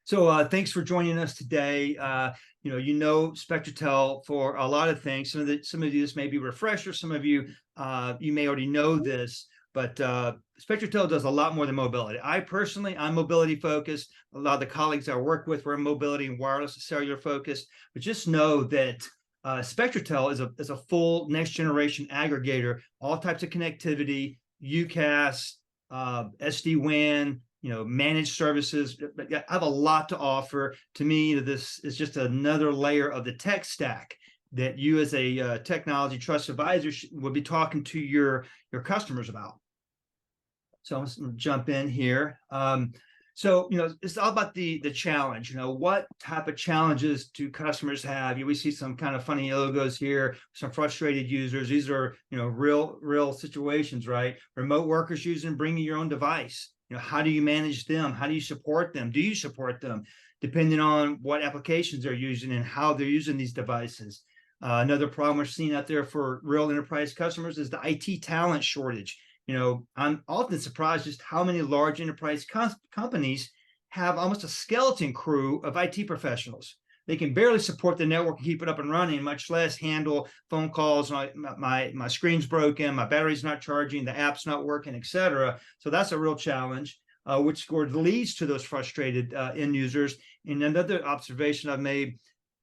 So thanks for joining us today. Spectratel for a lot of things. Some of you this may be refresher. Some of you you may already know this, but Spectratel does a lot more than mobility. I'm mobility focused. A lot of the colleagues I work with were mobility and wireless and cellular focused. But just know that Spectratel is a full next generation aggregator, all types of connectivity, UCAS, SD-WAN, managed services. But I have a lot to offer. To me, this is just another layer of the tech stack that you as a technology trust advisor would be talking to your customers about. So I'm just going to jump in here. It's all about the challenge. What type of challenges do customers have? We see some kind of funny logos here, some frustrated users. These are, real situations, right? Remote workers using bringing your own device. How do you manage them? How do you support them? Do you support them? Depending on what applications they're using and how they're using these devices. Another problem we're seeing out there for real enterprise customers is the IT talent shortage. I'm often surprised just how many large enterprise companies have almost a skeleton crew of IT professionals. They can barely support the network and keep it up and running, much less handle phone calls. My screen's broken, my battery's not charging, the app's not working, etc. So that's a real challenge, which leads to those frustrated end users. And another observation I've made,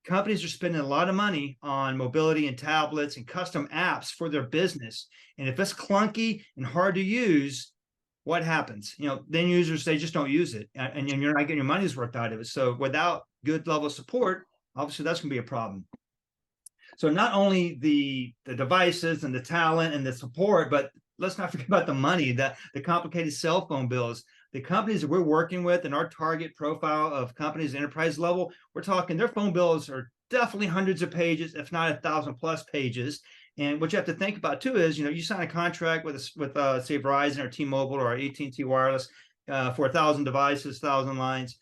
companies are spending a lot of money on mobility and tablets and custom apps for their business. And if it's clunky and hard to use, what happens? Then users, they just don't use it, and you're not getting your money's worth out of it. So without good level of support, obviously that's going to be a problem. So not only the devices and the talent and the support, but let's not forget about the money, the complicated cell phone bills. The companies that we're working with and our target profile of companies enterprise level, we're talking their phone bills are definitely hundreds of pages, if not 1,000+ pages. And what you have to think about too is, you sign a contract with say Verizon or T-Mobile or AT&T Wireless for 1,000 devices, 1,000 lines.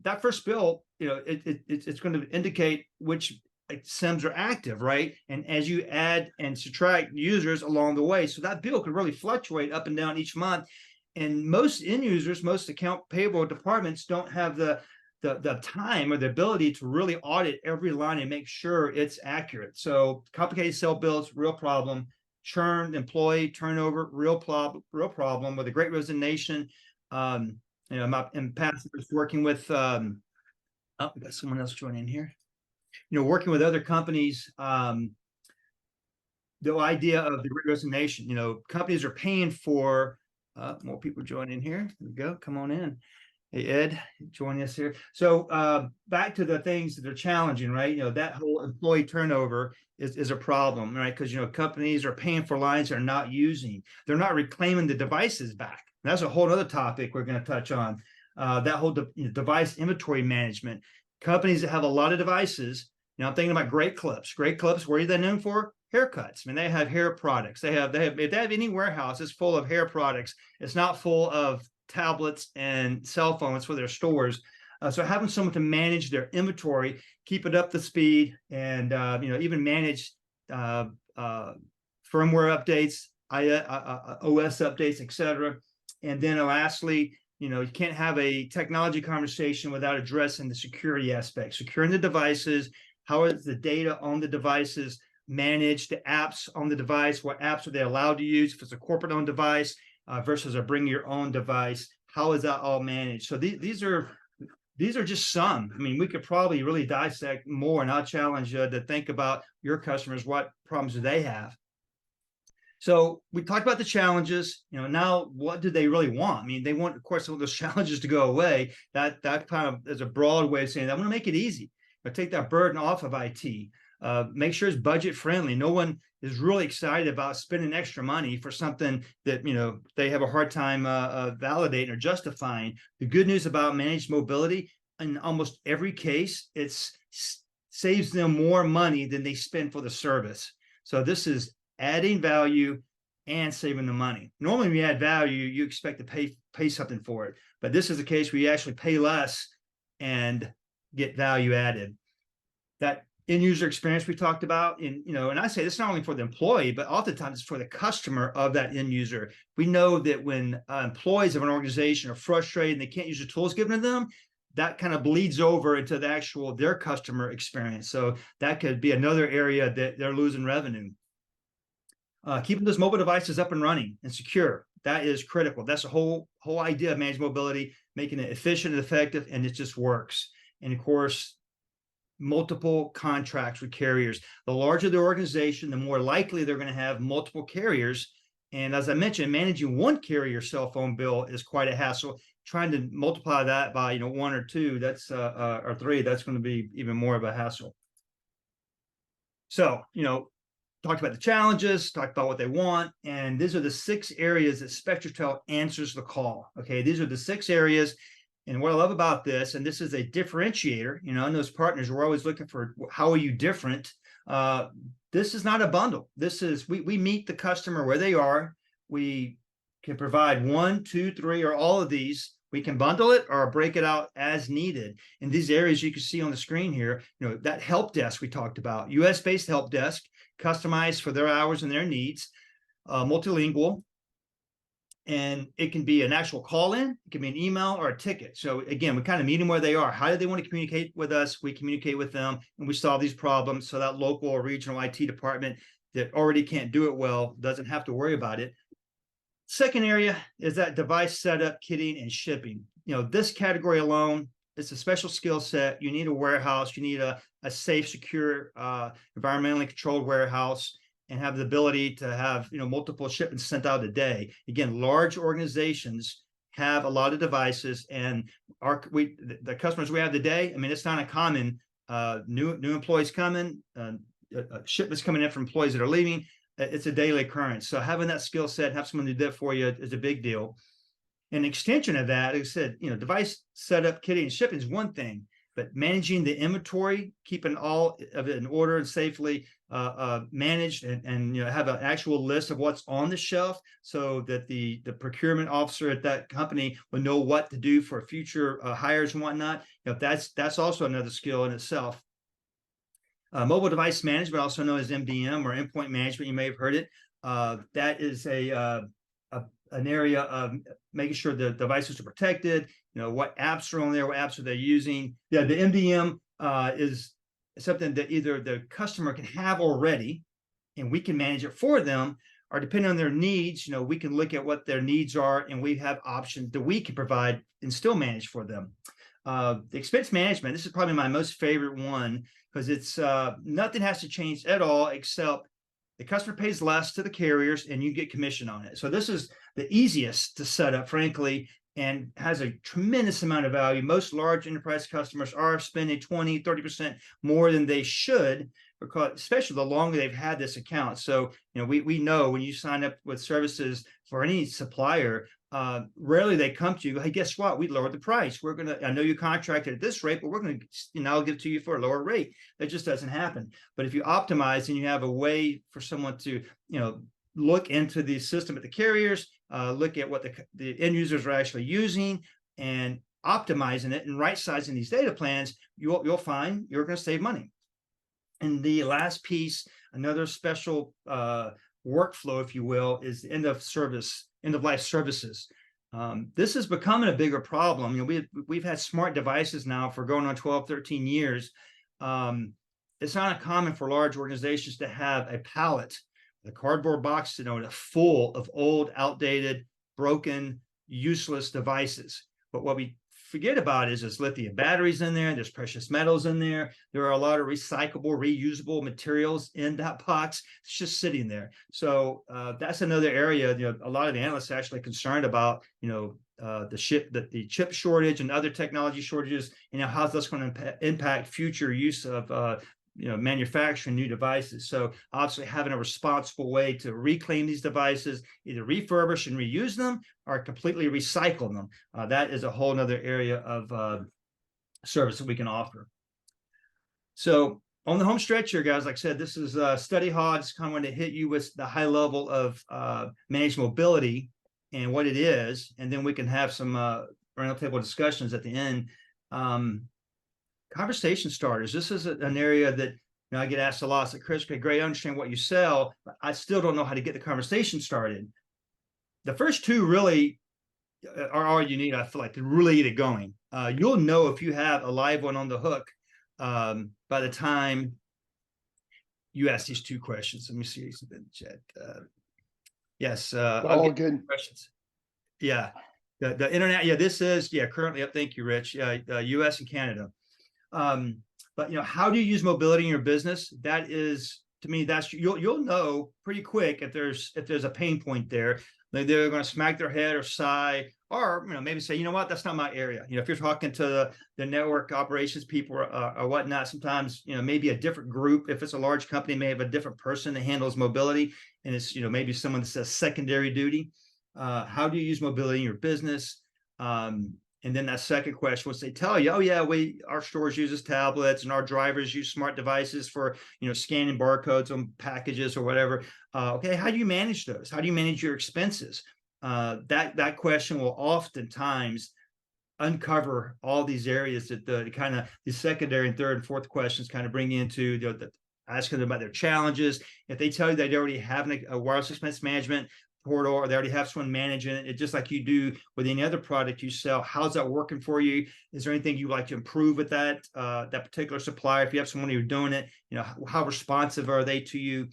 That first bill, it's going to indicate which SIMs are active, right? And as you add and subtract users along the way, so that bill could really fluctuate up and down each month. And most end users, most account payable departments don't have the time or the ability to really audit every line and make sure it's accurate. So complicated cell bills, real problem. Churn, employee turnover, real problem with a great resignation. My past working with we got someone else joining here. Working with other companies, the idea of the great resignation, companies are paying for more people joining here. There we go. Come on in. Hey, Ed, joining us here. So back to the things that are challenging, right? That whole employee turnover is a problem, right? Because, companies are paying for lines they're not using. They're not reclaiming the devices back. And that's a whole other topic we're going to touch on. That whole device inventory management. Companies that have a lot of devices, I'm thinking about Great Clips. Great Clips, what are they known for? Haircuts. I mean, they have hair products. If they have any warehouse, it's full of hair products. It's not full of tablets and cell phones for their stores. So having someone to manage their inventory, keep it up to speed, and even manage firmware updates, OS updates, etc. And then lastly, you can't have a technology conversation without addressing the security aspect, securing the devices. How is the data on the devices managed? The apps on the device, what apps are they allowed to use? If it's a corporate-owned device versus a bring your own device, how is that all managed? So these are just some. I mean, we could probably really dissect more, and I'll challenge you to think about your customers. What problems do they have? So we talked about the challenges. Now what do they really want? I mean, they want, of course, all those challenges to go away. That kind of is a broad way of saying that. I want to make it easy, but take that burden off of IT. Make sure it's budget friendly. No one is really excited about spending extra money for something that they have a hard time validating or justifying. The good news about managed mobility, in almost every case, it saves them more money than they spend for the service. So this is adding value and saving the money. Normally, when you add value, you expect to pay something for it, but this is a case where you actually pay less and get value added. That end user experience we talked about, and I say this not only for the employee, but oftentimes it's for the customer of that end user. We know that when employees of an organization are frustrated and they can't use the tools given to them, that kind of bleeds over into the actual their customer experience. So that could be another area that they're losing revenue. Keeping those mobile devices up and running and secure, that is critical. That's the whole idea of managed mobility, making it efficient and effective, and it just works. And of course, multiple contracts with carriers. The larger the organization, the more likely they're going to have multiple carriers. And as I mentioned, managing one carrier cell phone bill is quite a hassle. Trying to multiply that by one or two, that's or three, that's going to be even more of a hassle. So talked about the challenges, talked about what they want, and these are the 6 areas that SpectraTel answers the call. Okay, these are the 6 areas. And what I love about this, and this is a differentiator, in those partners, we're always looking for how are you different. This is not a bundle. This is we meet the customer where they are. We can provide 1, 2, 3, or all of these. We can bundle it or break it out as needed. In these areas you can see on the screen here, that help desk we talked about, US-based help desk, customized for their hours and their needs, multilingual, and it can be an actual call-in, it can be an email or a ticket. So again, we kind of meet them where they are. How do they want to communicate with us? We communicate with them, and we solve these problems so that local or regional IT department that already can't do it well doesn't have to worry about it. Second area is that device setup, kitting, and shipping. This category alone, it's a special skill set. You need a warehouse. You need a safe, secure, environmentally controlled warehouse, and have the ability to have multiple shipments sent out a day. Again, large organizations have a lot of devices, and the customers we have today, I mean, it's not uncommon. New employees coming, shipments coming in from employees that are leaving. It's a daily occurrence. So having that skill set, have someone do that for you is a big deal. An extension of that, like I said, device setup, kitting, and shipping is one thing, but managing the inventory, keeping all of it in order and safely managed, and have an actual list of what's on the shelf, so that the procurement officer at that company will know what to do for future hires and whatnot. That's also another skill in itself. Mobile device management, also known as MDM or endpoint management, you may have heard it. That is an area of making sure the devices are protected. What apps are on there, what apps are they using. Yeah, the MDM is something that either the customer can have already, and we can manage it for them, or depending on their needs, we can look at what their needs are, and we have options that we can provide and still manage for them. The expense management, this is probably my most favorite one, because it's nothing has to change at all, except the customer pays less to the carriers and you get commission on it. So this is the easiest to set up, frankly, and has a tremendous amount of value. Most large enterprise customers are spending 20, 30% more than they should, because especially the longer they've had this account. So, we know when you sign up with services for any supplier, rarely they come to you, hey, guess what? We lowered the price. I know you contracted at this rate, but we're going to, I'll give it to you for a lower rate. That just doesn't happen. But if you optimize and you have a way for someone to, look into the system at the carriers, look at what the end users are actually using, and optimizing it and right-sizing these data plans, you'll find you're going to save money. And the last piece, another special workflow, if you will, is the end of life services. This is becoming a bigger problem. We've had smart devices now for going on 12, 13 years. It's not uncommon for large organizations to have a pallet, a cardboard box, full of old, outdated, broken, useless devices. But what we forget about is there's lithium batteries in there, there's precious metals in there, there are a lot of recyclable, reusable materials in that box. It's just sitting there. So that's another area. A lot of the analysts are actually concerned about the chip shortage and other technology shortages. How's this going to impact future use of manufacturing new devices. So obviously having a responsible way to reclaim these devices, either refurbish and reuse them or completely recycle them. That is a whole nother area of service that we can offer. So on the home stretch here, guys, like I said, this is Study Hall. I just kind of want to hit you with the high level of managed mobility and what it is, and then we can have some roundtable discussions at the end. Conversation starters. This is an area that I get asked a lot. It's like, Chris, okay, great, I understand what you sell, but I still don't know how to get the conversation started. The first two really are all you need, I feel like, to really get it going. You'll know if you have a live one on the hook by the time you ask these two questions. Let me see in the chat. Yes, I'll All get good. questions. Yeah, the internet. Yeah, this is currently up. Thank you, Rich. U.S. and Canada. But how do you use mobility in your business? That is, to me, that's you'll know pretty quick if there's a pain point there. Like they're going to smack their head or sigh, or maybe say, you know what, that's not my area. If you're talking to the network operations people or whatnot, sometimes maybe a different group. If it's a large company, may have a different person that handles mobility, and it's maybe someone that says secondary duty. How do you use mobility in your business? And then that second question, once they tell you, oh yeah, our stores uses tablets and our drivers use smart devices for scanning barcodes on packages or whatever. Okay, how do you manage those? How do you manage your expenses? That question will oftentimes uncover all these areas that the secondary and third and fourth questions kind of bring into asking them about their challenges. If they tell you they already have a wireless expense management portal, or they already have someone managing it, just like you do with any other product you sell, how's that working for you? Is there anything you'd like to improve with that particular supplier? If you have someone who's doing it, how responsive are they to you?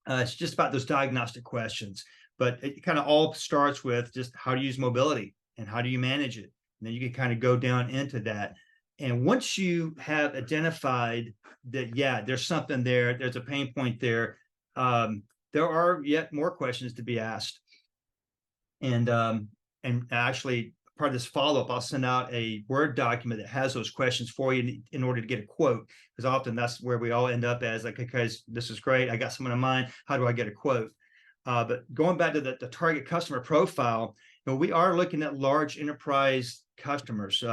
It's just about those diagnostic questions, but it kind of all starts with just how to use mobility and how do you manage it. And then you can kind of go down into that. And once you have identified that, there's something there, there's a pain point there, there are yet more questions to be asked. And actually, part of this follow-up, I'll send out a Word document that has those questions for you in order to get a quote, because often that's where we all end up as like, okay, this is great, I got someone in mind, how do I get a quote? But going back to the target customer profile, we are looking at large enterprise customers.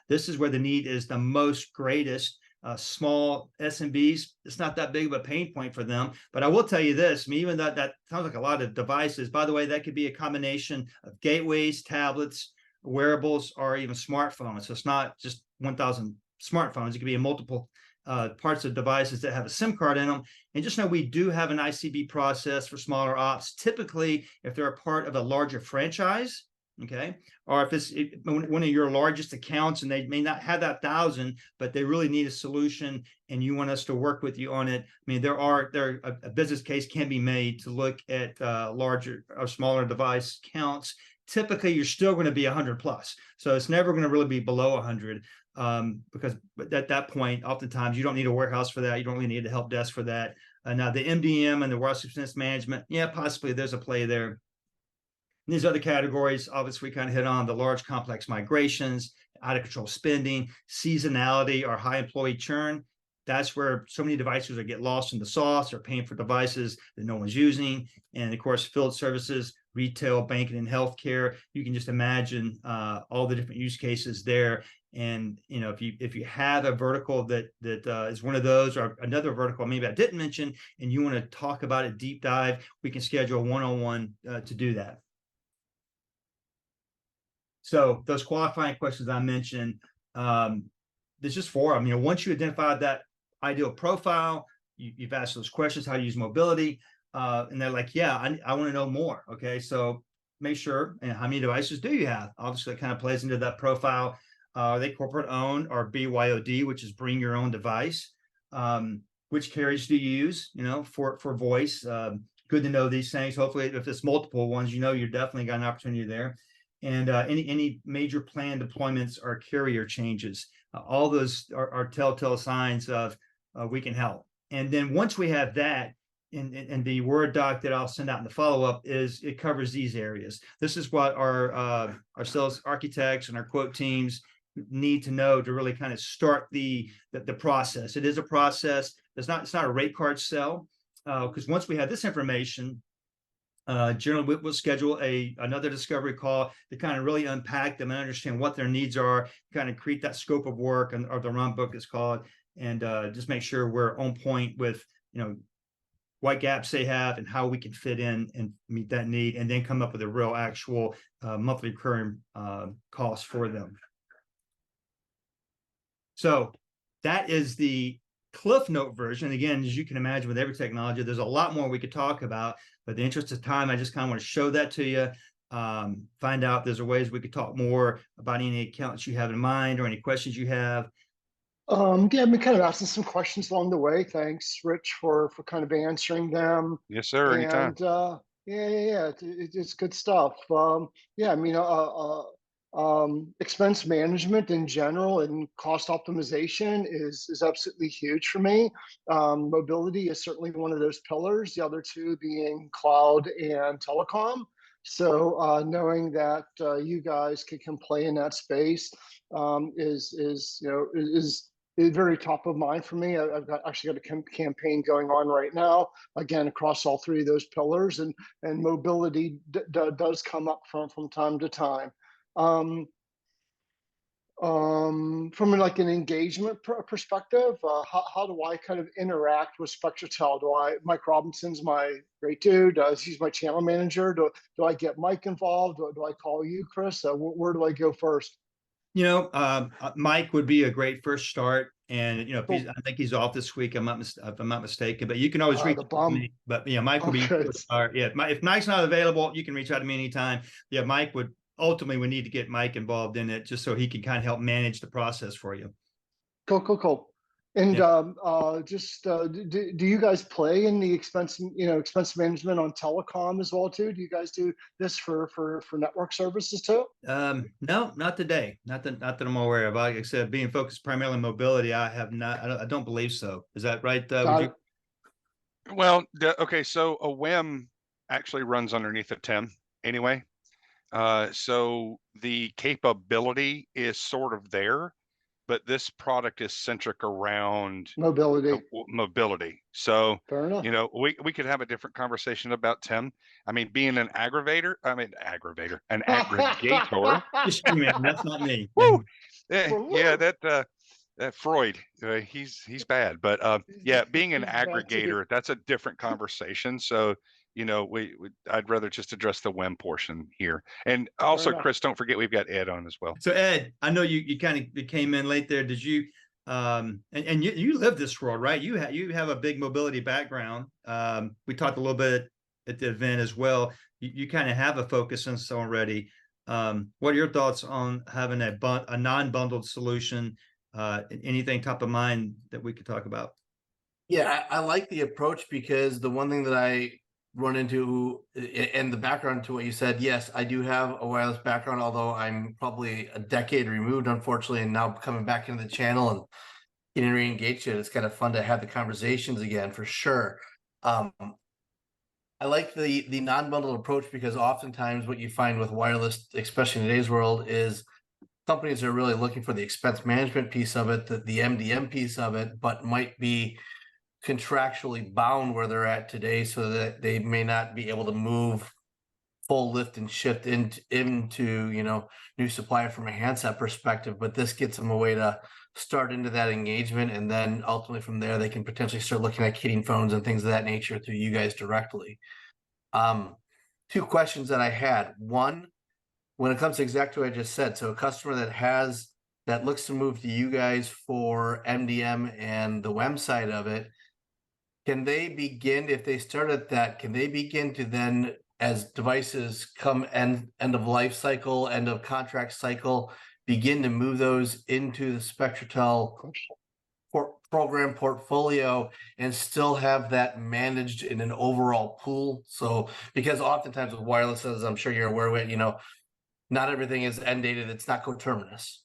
This is where the need is the most greatest. Small SMBs, it's not that big of a pain point for them. But I will tell you this, even that sounds like a lot of devices. By the way, that could be a combination of gateways, tablets, wearables, or even smartphones. So it's not just 1,000 smartphones. It could be in multiple parts of devices that have a SIM card in them. And just know we do have an ICB process for smaller ops. Typically, if they're a part of a larger franchise, okay, or if it's one of your largest accounts and they may not have that 1,000, but they really need a solution and you want us to work with you on it. I mean, a business case can be made to look at larger or smaller device counts. Typically, you're still going to be 100 plus, so it's never going to really be below 100. Because at that point, oftentimes you don't need a warehouse for that. You don't really need a help desk for that. Now the MDM and the wireless expense management, possibly there's a play there. And these other categories, obviously, we kind of hit on the large complex migrations, out of control spending, seasonality, or high employee churn. That's where so many devices are get lost in the sauce or paying for devices that no one's using. And of course, field services, retail, banking, and healthcare. You can just imagine all the different use cases there. And if you have a vertical that is one of those, or another vertical maybe I didn't mention, and you want to talk about it deep dive, we can schedule a one-on-one to do that. So those qualifying questions I mentioned, there's just four of them. Once you identify that ideal profile, you've asked those questions, how to use mobility, and they're like, I want to know more. Okay, so make sure, and how many devices do you have? Obviously, it kind of plays into that profile. Are they corporate owned, or BYOD, which is bring your own device? Which carriers do you use, for voice? Good to know these things. Hopefully, if it's multiple ones, you're definitely got an opportunity there. And any major plan deployments or carrier changes. All those are telltale signs of we can help. And then once we have that, in the Word doc that I'll send out in the follow-up, it covers these areas. This is what our sales architects and our quote teams need to know to really kind of start the process. It is a process. It's not a rate card sell, because once we have this information, generally we'll schedule another discovery call to kind of really unpack them and understand what their needs are, kind of create that scope of work, or the run book is called, and just make sure we're on point with what gaps they have and how we can fit in and meet that need, and then come up with a real actual monthly recurring cost for them. So that is the Cliff Note version. Again, as you can imagine, with every technology, there's a lot more we could talk about, but in the interest of time, I just kind of want to show that to you. find out if there's ways we could talk more about any accounts you have in mind or any questions you have. Yeah, I've been kind of asking some questions along the way. Thanks, Rich, for kind of answering them. Yes, sir. Anytime. And yeah, it's good stuff. Yeah, I mean, expense management in general and cost optimization is absolutely huge for me. Mobility is certainly one of those pillars. The other two being cloud and telecom. So knowing that you guys can play in that space is very top of mind for me. I've actually got a campaign going on right now, again, across all three of those pillars, and mobility does come up from time to time. From like an engagement perspective, how do I kind of interact with SpectraTel? Mike Robinson's my great dude. He's my channel manager. Do I get Mike involved? Do I call you, Chris? Where do I go first? Mike would be a great first start. And Cool. I think he's off this week. If I'm not mistaken. But you can always reach The out to bum. me. But Mike would be Okay. first start. Yeah, if Mike's not available, you can reach out to me anytime. Yeah, Mike would ultimately we need to get Mike involved in it just so he can kind of help manage the process for you. Cool. And Yeah. do you guys play in the expense management on telecom as well too? Do you guys do this for network services too? No, not today. Not that I'm aware of. Like I said, being focused primarily on mobility, I have not. I don't believe so. Is that right? Would Got you? it. Well, okay, so a WEM actually runs underneath a TIM anyway. So the capability is sort of there, but this product is centric around Mobility. mobility. So, Fair enough. we could have a different conversation about TIM. I mean, being an aggregator, an aggregator. Just you, man. That's not me. Woo! Yeah, that Freud, he's bad. But yeah, being an He's bad too. aggregator, that's a different conversation. So, I'd rather just address the WEM portion here. And also, enough. Chris, don't forget we've got Ed on as well. So Ed, I know you kind of came in late there. Did you and you live this world, right? You have a big mobility background. We talked a little bit at the event as well. You kind of have a focus on this already. What are your thoughts on having a non-bundled solution? Anything top of mind that we could talk about? Yeah, I like the approach because the one thing that I run into and the background to what you said, yes, I do have a wireless background, although I'm probably a decade removed, unfortunately, and now coming back into the channel and getting re-engaged in it. It's kind of fun to have the conversations again, for sure. I like the non-bundled approach because oftentimes what you find with wireless, especially in today's world, is companies are really looking for the expense management piece of it, the MDM piece of it, but might be contractually bound where they're at today, so that they may not be able to move full lift and shift into new supplier from a handset perspective. But this gets them a way to start into that engagement, and then ultimately from there they can potentially start looking at kitting phones and things of that nature through you guys directly. Two questions that I had. One, when it comes to exactly what I just said, so a customer that looks to move to you guys for MDM and the WEM side of it, can they begin, if they start at that, can they begin to then, as devices come end of life cycle, end of contract cycle, begin to move those into the SpectraTel program portfolio and still have that managed in an overall pool? So, because oftentimes with wireless, as I'm sure you're aware with, not everything is end dated, it's not coterminous.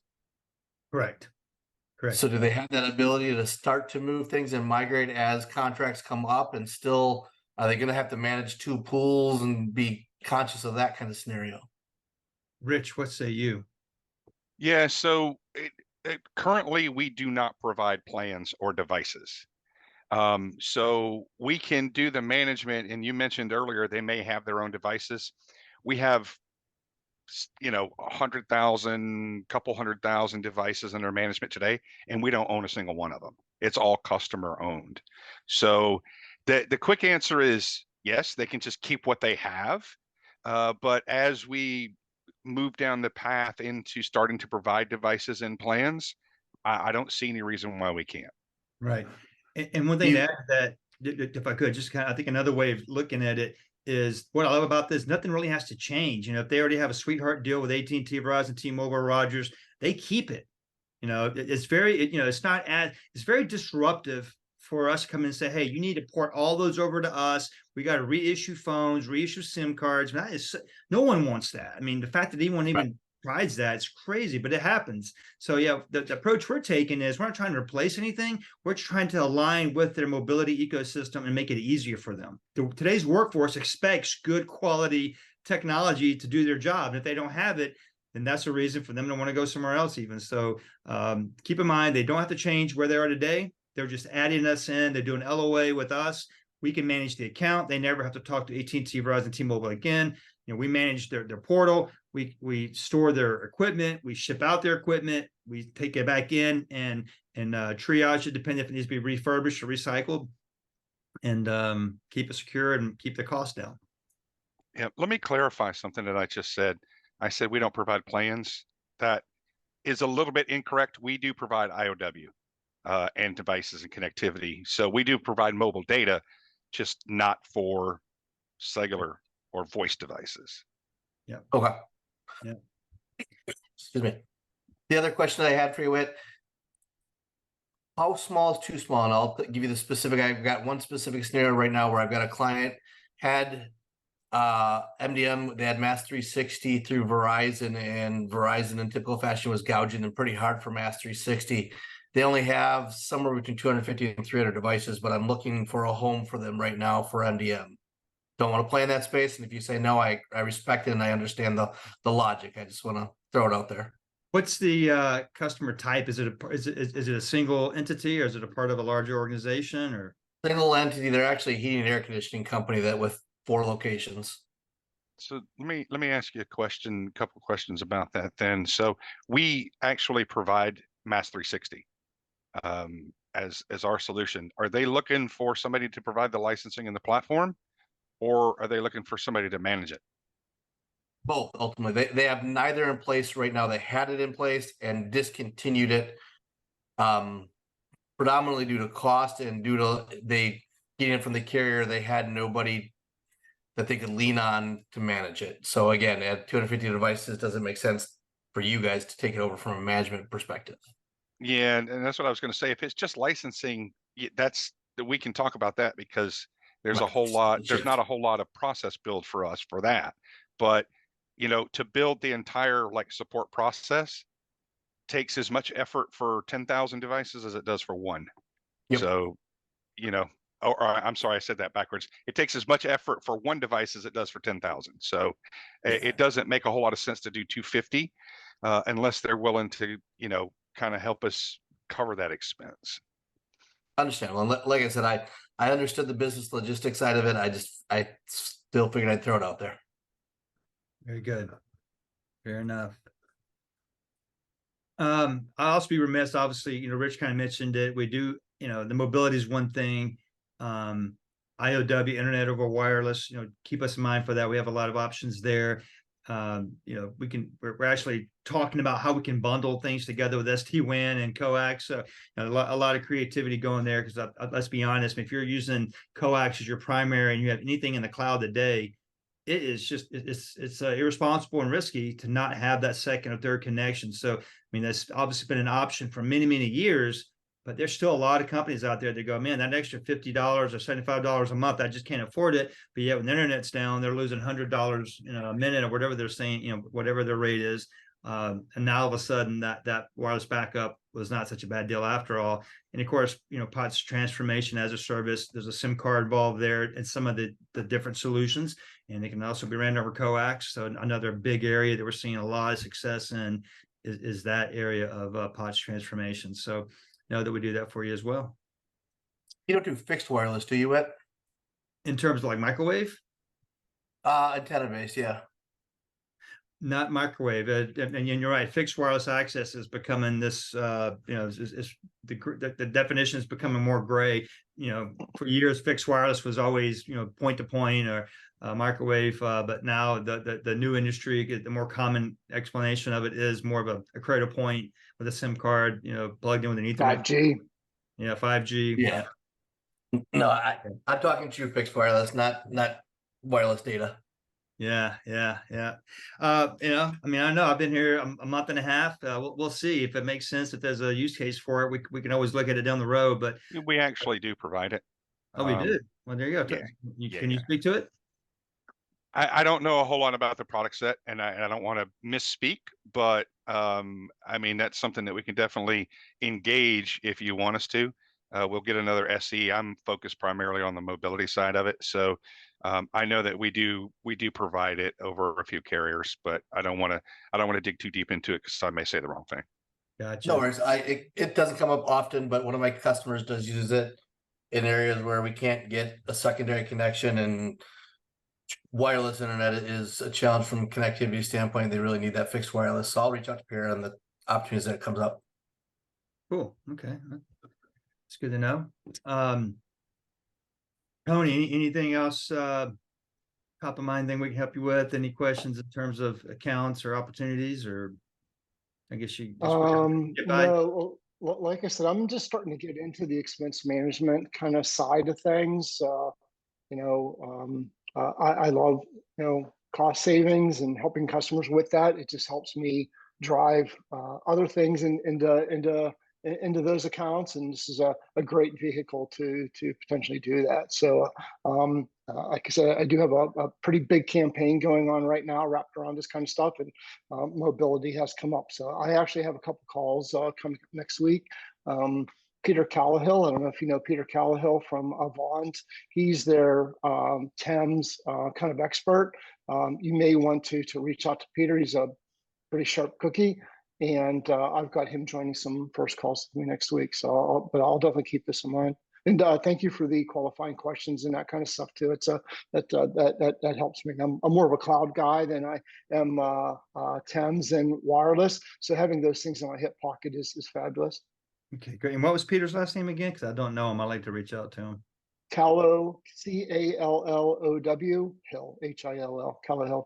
Correct. So do they have that ability to start to move things and migrate as contracts come up, and still are they going to have to manage two pools and be conscious of that kind of scenario? Rich, what say you? Yeah, so currently we do not provide plans or devices. So we can do the management, and you mentioned earlier they may have their own devices. We have 100,000, couple 100,000 devices under management today, and we don't own a single one of them. It's all customer owned. So the quick answer is yes, they can just keep what they have. But as we move down the path into starting to provide devices and plans, I don't see any reason why we can't. Right. And one thing to add to that, if I could, just kind of, I think another way of looking at it is what I love about this. Nothing really has to change. You know, if they already have a sweetheart deal with AT&T, Verizon, T-Mobile, Rogers, they keep it. You know, it's very, you know, it's very disruptive for us to come in and say, hey, you need to port all those over to us. We got to reissue phones, reissue SIM cards. No one wants that. I mean, the fact that anyone even tries that, it's crazy, but it happens. So yeah, the approach we're taking is we're not trying to replace anything. We're trying to align with their mobility ecosystem and make it easier for them. Today's workforce expects good quality technology to do their job. And if they don't have it, then that's a reason for them to want to go somewhere else even. So keep in mind, they don't have to change where they are today. They're just adding us in. They're doing LOA with us. We can manage the account. They never have to talk to AT&T, Verizon, T-Mobile again. You know, we manage their portal. We store their equipment. We ship out their equipment. We take it back in and triage it, depending if it needs to be refurbished or recycled, and keep it secure and keep the cost down. Yeah, let me clarify something that I just said. I said we don't provide plans. That is a little bit incorrect. We do provide IOW and devices and connectivity. So we do provide mobile data, just not for cellular or voice devices. Yeah. Okay. Yeah. Excuse me. The other question I had for you, Whit, how small is too small? And I'll give you the specific. I've got one specific scenario right now where I've got a client had MDM, they had Mass 360 through Verizon, and Verizon in typical fashion was gouging them pretty hard for Mass 360. They only have somewhere between 250 and 300 devices, but I'm looking for a home for them right now for MDM. Don't want to play in that space. And if you say no, I respect it and I understand the logic. I just want to throw it out there. What's the customer type? Is it a single entity, or is it a part of a larger organization, or single entity? They're actually a heating and air conditioning company that with 4 locations. So let me ask you a couple questions about that then. So we actually provide Mass 360 as our solution. Are they looking for somebody to provide the licensing and the platform, or are they looking for somebody to manage it? Both, ultimately. They have neither in place right now. They had it in place and discontinued it predominantly due to cost and due to they getting it from the carrier. They had nobody that they could lean on to manage it. So again, at 250 devices, doesn't make sense for you guys to take it over from a management perspective. Yeah, and that's what I was going to say. If it's just licensing, we can talk about that, because there's a whole lot. There's not a whole lot of process build for us for that. But you know, to build the entire support process takes as much effort for 10,000 devices as it does for one. Yep. So, you know, or I'm sorry, I said that backwards. It takes as much effort for one device as it does for 10,000. So it doesn't make a whole lot of sense to do 250 unless they're willing to, you know, kind of help us cover that expense. Understand. Well, like I said, I understood the business logistics side of it. I still figured I'd throw it out there. Very good. Fair enough. I'll also be remiss, obviously, you know, Rich kind of mentioned it. We do, you know, the mobility is one thing. IOW, internet over wireless, you know, keep us in mind for that. We have a lot of options there. You know, we're actually talking about how we can bundle things together with SD-WAN and coax. So you know, a lot of creativity going there, because let's be honest, if you're using coax as your primary and you have anything in the cloud today, it is just it's irresponsible and risky to not have that second or third connection. So I mean, that's obviously been an option for many years, but there's still a lot of companies out there that go, man, that extra $50 or $75 a month, I just can't afford it. But yet when the internet's down, they're losing $100 a minute or whatever they're saying, you know, whatever their rate is. And now all of a sudden that wireless backup was not such a bad deal after all. And of course, you know, POTS transformation as a service, there's a SIM card involved there and some of the different solutions, and they can also be ran over coax. So another big area that we're seeing a lot of success in is that area of POTS transformation. So know that we do that for you as well. You don't do fixed wireless, do you, Whit? In terms of like microwave? Antenna based, yeah. Not microwave, and you're right. Fixed wireless access is becoming this. You know, the definition is becoming more gray. You know, for years, fixed wireless was always, you know, point to point or microwave, but now the new industry, the more common explanation of it is more of a cradle point with a SIM card, you know, plugged in with an Ethernet. 5G. Yeah, 5G. Yeah. No, I'm talking true fixed wireless, not wireless data. Yeah. I mean, I know I've been here a month and a half. We'll see if it makes sense. If there's a use case for it, we can always look at it down the road. But We actually do provide it. we did. Well, there you go. Yeah, Can you speak to it? I don't know a whole lot about the product set, and I don't want to misspeak, but I mean, that's something that we can definitely engage if you want us to. We'll get another SE. I'm focused primarily on the mobility side of it, so I know that we do provide it over a few carriers, but I don't want to dig too deep into it because I may say the wrong thing. Gotcha. No worries. It doesn't come up often, but one of my customers does use it in areas where we can't get a secondary connection, and wireless internet is a challenge from a connectivity standpoint. They really need that fixed wireless. So I'll reach out to Pierre on the opportunities that it comes up. Cool. Okay. It's good to know. Tony, anything else top of mind thing we can help you with? Any questions in terms of accounts or opportunities, or I guess you just get by? No, like I said, I'm just starting to get into the expense management kind of side of things. I love, cost savings and helping customers with that. It just helps me drive other things into those accounts, and this is a great vehicle to potentially do that. So, like I said, I do have a pretty big campaign going on right now wrapped around this kind of stuff, and mobility has come up. So I actually have a couple calls coming up next week. Peter Callahill, I don't know if you know Peter Callahill from Avant. He's their TEMS kind of expert. You may want to reach out to Peter. He's a pretty sharp cookie, and I've got him joining some first calls with me next week. So, I'll definitely keep this in mind. And thank you for the qualifying questions and that kind of stuff too. It's that helps me. I'm more of a cloud guy than I am TEMS and wireless. So having those things in my hip pocket is fabulous. Okay, great. And what was Peter's last name again? Because I don't know him. I like to reach out to him. Callow, Callow, Hill, Hill, Callahill.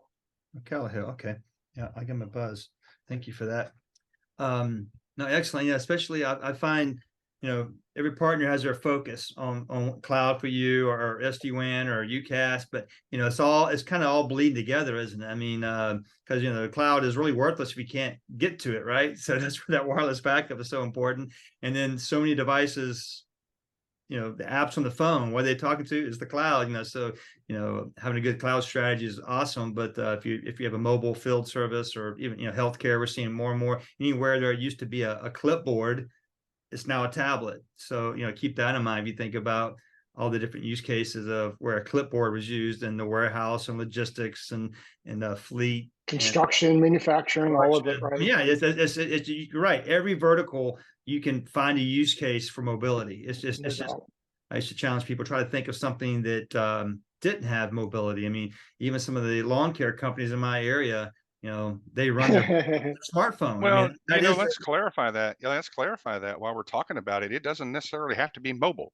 Callahill. Okay. Yeah, I'll give him a buzz. Thank you for that. No, excellent. Yeah, especially I find, every partner has their focus on cloud for you, or SD-WAN or UCaaS, but it's kind of all bleeding together, isn't it? I mean, because the cloud is really worthless if you can't get to it, right? So that's where that wireless backup is so important. And then so many devices, the apps on the phone, what are they talking to is the cloud, so having a good cloud strategy is awesome. But if you have a mobile field service, or even healthcare, we're seeing more and more, anywhere there used to be a clipboard, it's now a tablet. So keep that in mind if you think about all the different use cases of where a clipboard was used in the warehouse and logistics and fleet, construction, manufacturing, all of it, right? Yeah, it's you're right. Every vertical you can find a use case for mobility. It's just I used to challenge people, try to think of something that didn't have mobility. I mean, even some of the lawn care companies in my area, they run their smartphone. Well, I mean, let's clarify that. Yeah, let's clarify that while we're talking about it. It doesn't necessarily have to be mobile.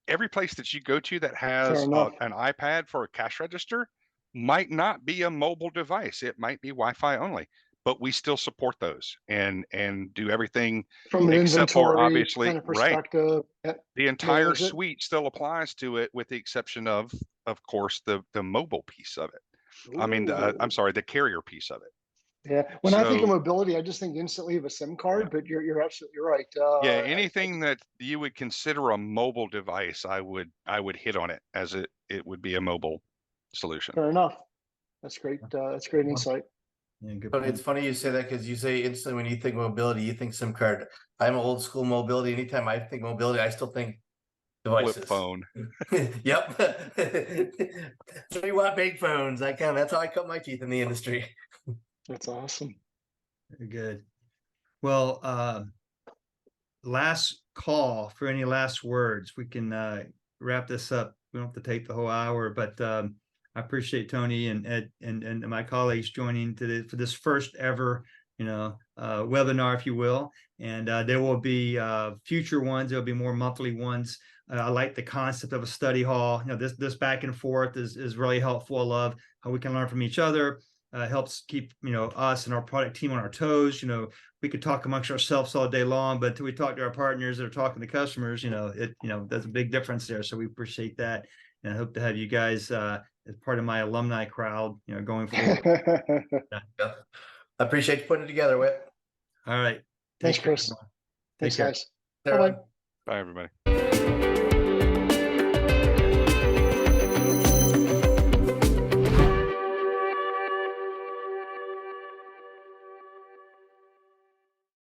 Every place that you go to that has an iPad for a cash register might not be a mobile device. It might be Wi-Fi only, but we still support those and do everything from an except for, inventory obviously, kind of perspective. Right. The entire suite still applies to it, with the exception of course, the mobile piece of it. Ooh. I mean, I'm sorry, the carrier piece of it. Yeah, when I think of mobility, I just think instantly of a SIM card, but you're absolutely right. Yeah, anything that you would consider a mobile device, I would hit on it as it would be a mobile solution. Fair enough. That's great. That's great insight. Yeah, good But point. it's funny you say that, because you say instantly when you think mobility, you think SIM card. I'm old school mobility. Anytime I think mobility, I still think devices. Flip phone. Yep. 3-watt big phones. That's how I cut my teeth in the industry. That's awesome. Very good. Well, last call for any last words. We can wrap this up. We don't have to take the whole hour, but I appreciate Tony and Ed and my colleagues joining today for this first ever, webinar, if you will. And there will be future ones. There'll be more monthly ones. I like the concept of a study hall. This back and forth is really helpful. I love how we can learn from each other. Helps keep us and our product team on our toes. We could talk amongst ourselves all day long, but until we talk to our partners that are talking to customers, there's a big difference there. So we appreciate that. and I hope to have you guys as part of my alumni crowd, going forward. Yeah. I appreciate you putting it together, Whit. All right. Thanks, Take care, Chris. everyone. Take Thanks, care. guys. Everyone. Bye-bye. Bye, everybody.